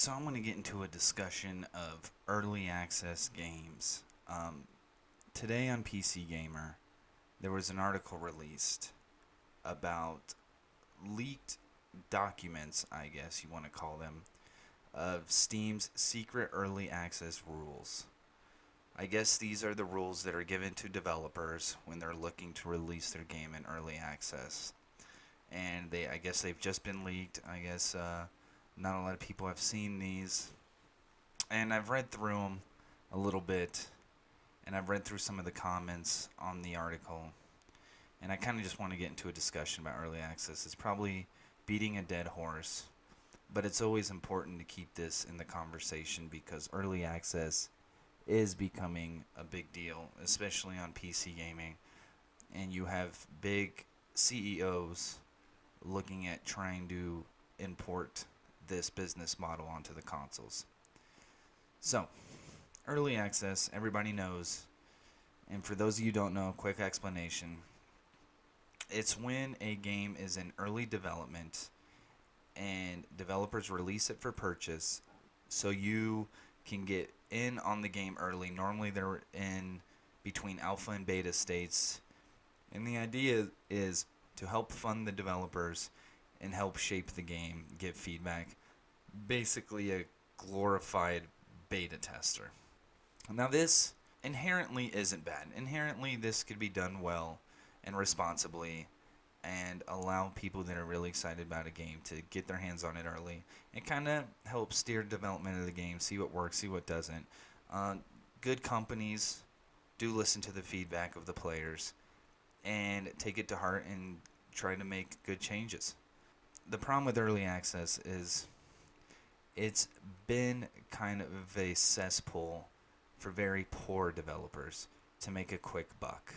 so I'm going to get into a discussion of early access games. Today on PC Gamer, there was an article released about leaked documents, I guess you want to call them, of Steam's secret early access rules. I guess these are the rules that are given to developers when they're looking to release their game in early access. And I guess they've just been leaked. I guess not a lot of people have seen these. And I've read through them a little bit, and I've read through some of the comments on the article, and I kind of just want to get into a discussion about early access. It's probably beating a dead horse, but it's always important to keep this in the conversation because early access is becoming a big deal, especially on PC gaming, and you have big CEOs looking at trying to import this business model onto the consoles. So, early access, everybody knows, and for those of you who don't know, quick explanation. It's when a game is in early development and developers release it for purchase so you can get in on the game early. Normally they're in between alpha and beta states, and the idea is to help fund the developers and help shape the game, give feedback. Basically a glorified beta tester. Now this inherently isn't bad. Inherently this could be done well and responsibly and allow people that are really excited about a game to get their hands on it early and kind of help steer development of the game, see what works, see what doesn't. Good companies do listen to the feedback of the players and take it to heart and try to make good changes. The problem with early access is it's been kind of a cesspool for very poor developers to make a quick buck.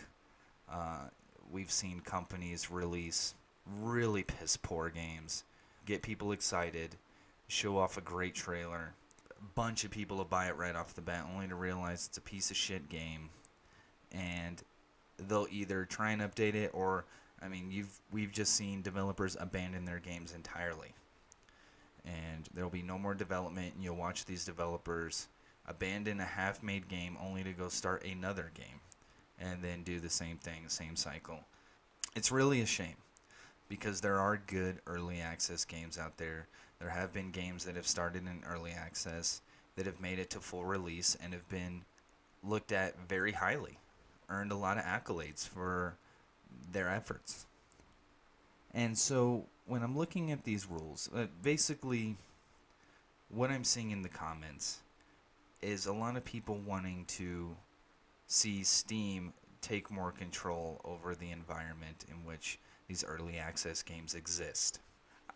We've seen companies release really piss poor games, get people excited, show off a great trailer. A bunch of people will buy it right off the bat only to realize it's a piece of shit game. And they'll either try and update it or, we've just seen developers abandon their games entirely. And there'll be no more development, and you'll watch these developers abandon a half-made game only to go start another game and then do the same thing, same cycle. It's really a shame because there are good early access games out there. There have been games that have started in early access that have made it to full release and have been looked at very highly, earned a lot of accolades for their efforts. And so when I'm looking at these rules, basically what I'm seeing in the comments is a lot of people wanting to see Steam take more control over the environment in which these early access games exist.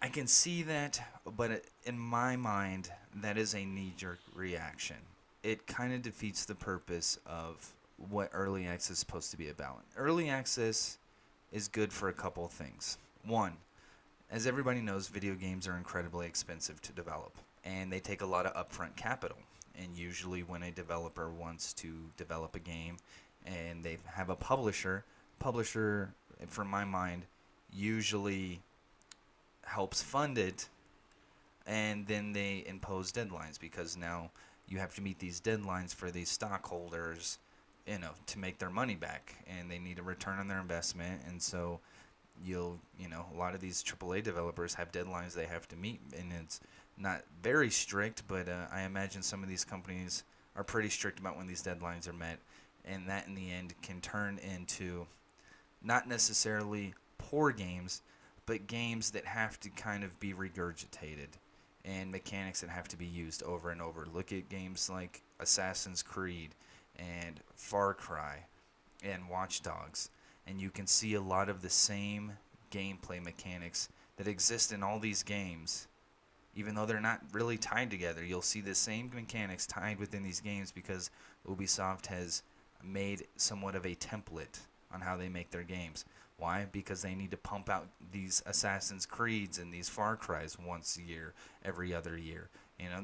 I can see that, but in my mind, that is a knee-jerk reaction. It kind of defeats the purpose of what early access is supposed to be about. Early access is good for a couple of things. One, as everybody knows, video games are incredibly expensive to develop, and they take a lot of upfront capital. And usually when a developer wants to develop a game and they have a publisher, from my mind, usually helps fund it, and then they impose deadlines because now you have to meet these deadlines for these stockholders, to make their money back, and they need a return on their investment. And so a lot of these AAA developers have deadlines they have to meet, and it's not very strict, but I imagine some of these companies are pretty strict about when these deadlines are met, and that in the end can turn into not necessarily poor games, but games that have to kind of be regurgitated and mechanics that have to be used over and over. Look at games like Assassin's Creed and Far Cry and Watch Dogs, and you can see a lot of the same gameplay mechanics that exist in all these games. Even though they're not really tied together, you'll see the same mechanics tied within these games because Ubisoft has made somewhat of a template on how they make their games. Why? Because they need to pump out these Assassin's Creeds and these Far Cries once a year, every other year.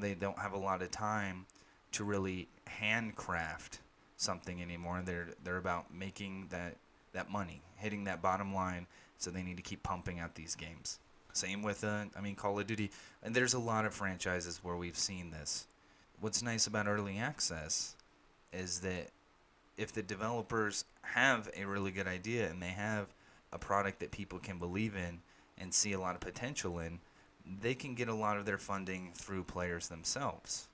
They don't have a lot of time to really handcraft something anymore. They're about making that money, hitting that bottom line, so they need to keep pumping out these games. Same with, Call of Duty. And there's a lot of franchises where we've seen this. What's nice about early access is that if the developers have a really good idea and they have a product that people can believe in and see a lot of potential in, they can get a lot of their funding through players themselves.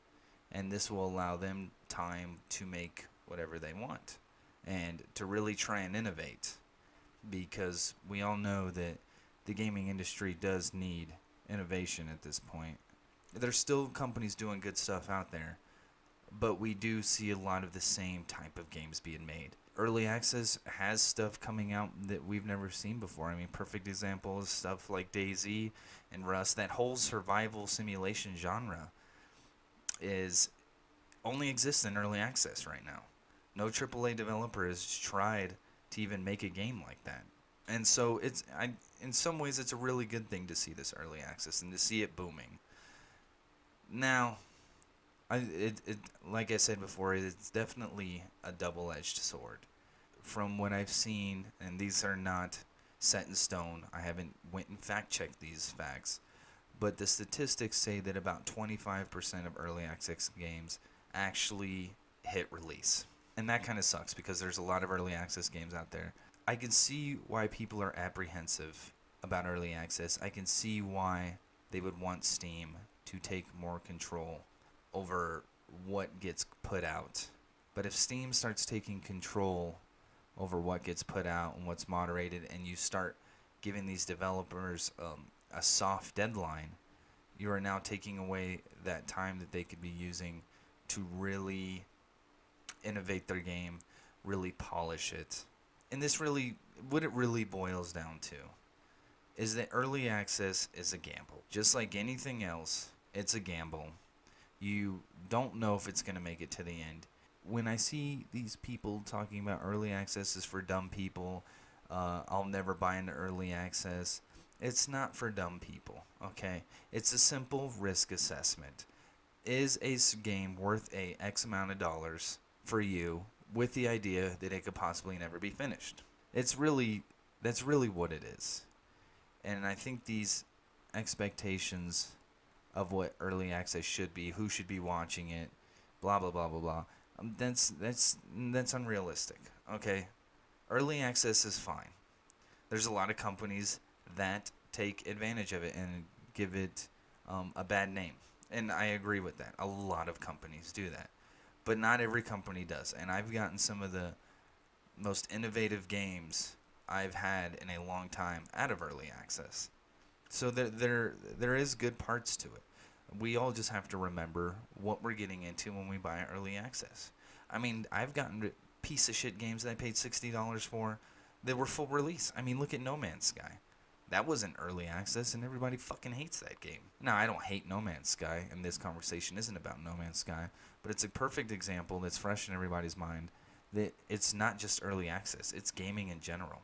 And this will allow them time to make whatever they want and to really try and innovate, because we all know that the gaming industry does need innovation at this point. There's still companies doing good stuff out there, but we do see a lot of the same type of games being made. Early access has stuff coming out that we've never seen before. I mean, perfect example is stuff like DayZ and Rust. That whole survival simulation genre is only exists in early access right now. No AAA developer has tried to even make a game like that. And so in some ways it's a really good thing to see this early access and to see it booming. Now, like I said before, it's definitely a double-edged sword. From what I've seen, and these are not set in stone, I haven't went and fact-checked these facts, but the statistics say that about 25% of early access games actually hit release. And that kind of sucks because there's a lot of early access games out there. I can see why people are apprehensive about early access. I can see why they would want Steam to take more control over what gets put out. But if Steam starts taking control over what gets put out and what's moderated, and you start giving these developers a soft deadline, you are now taking away that time that they could be using to really innovate their game, really polish it. And this really, what it really boils down to is that early access is a gamble. Just like anything else, it's a gamble. You don't know if it's going to make it to the end. When I see these people talking about early access is for dumb people, I'll never buy into early access, it's not for dumb people, okay? It's a simple risk assessment. Is a game worth a X amount of dollars for you with the idea that it could possibly never be finished? That's really what it is. And I think these expectations of what early access should be, who should be watching it, blah blah blah blah blah, that's unrealistic. Okay, early access is fine. There's a lot of companies that take advantage of it and give it a bad name, and I agree with that. A lot of companies do that, but not every company does. And I've gotten some of the most innovative games I've had in a long time out of early access. So there is good parts to it. We all just have to remember what we're getting into when we buy early access. I mean, I've gotten piece of shit games that I paid $60 for that were full release. I mean, look at No Man's Sky. That wasn't early access, and everybody fucking hates that game. Now, I don't hate No Man's Sky, and this conversation isn't about No Man's Sky, but it's a perfect example that's fresh in everybody's mind that it's not just early access, it's gaming in general.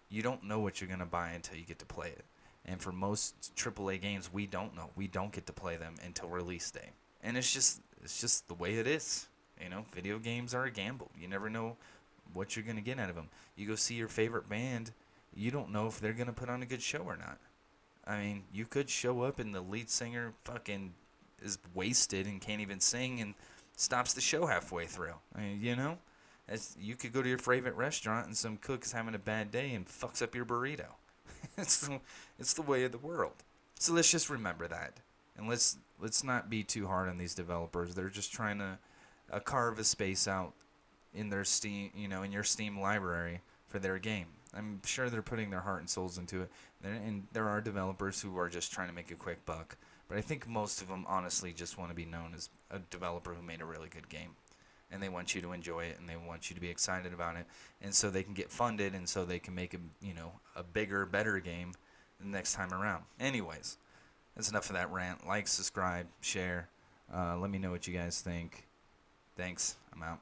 You don't know what you're going to buy until you get to play it. And for most AAA games, we don't know. We don't get to play them until release day. And it's just the way it is. You know, video games are a gamble. You never know what you're going to get out of them. You go see your favorite band, you don't know if they're going to put on a good show or not. I mean, you could show up and the lead singer fucking is wasted and can't even sing and stops the show halfway through. I mean, you know? You could go to your favorite restaurant and some cook is having a bad day and fucks up your burrito. It's the way of the world. So let's just remember that, and let's not be too hard on these developers. They're just trying to carve a space out in their Steam, in your Steam library for their game. I'm sure they're putting their heart and souls into it, and there are developers who are just trying to make a quick buck. But I think most of them honestly just want to be known as a developer who made a really good game. And they want you to enjoy it, and they want you to be excited about it, and so they can get funded, and so they can make a bigger, better game the next time around. Anyways, that's enough of that rant. Like, subscribe, share. Let me know what you guys think. Thanks. I'm out.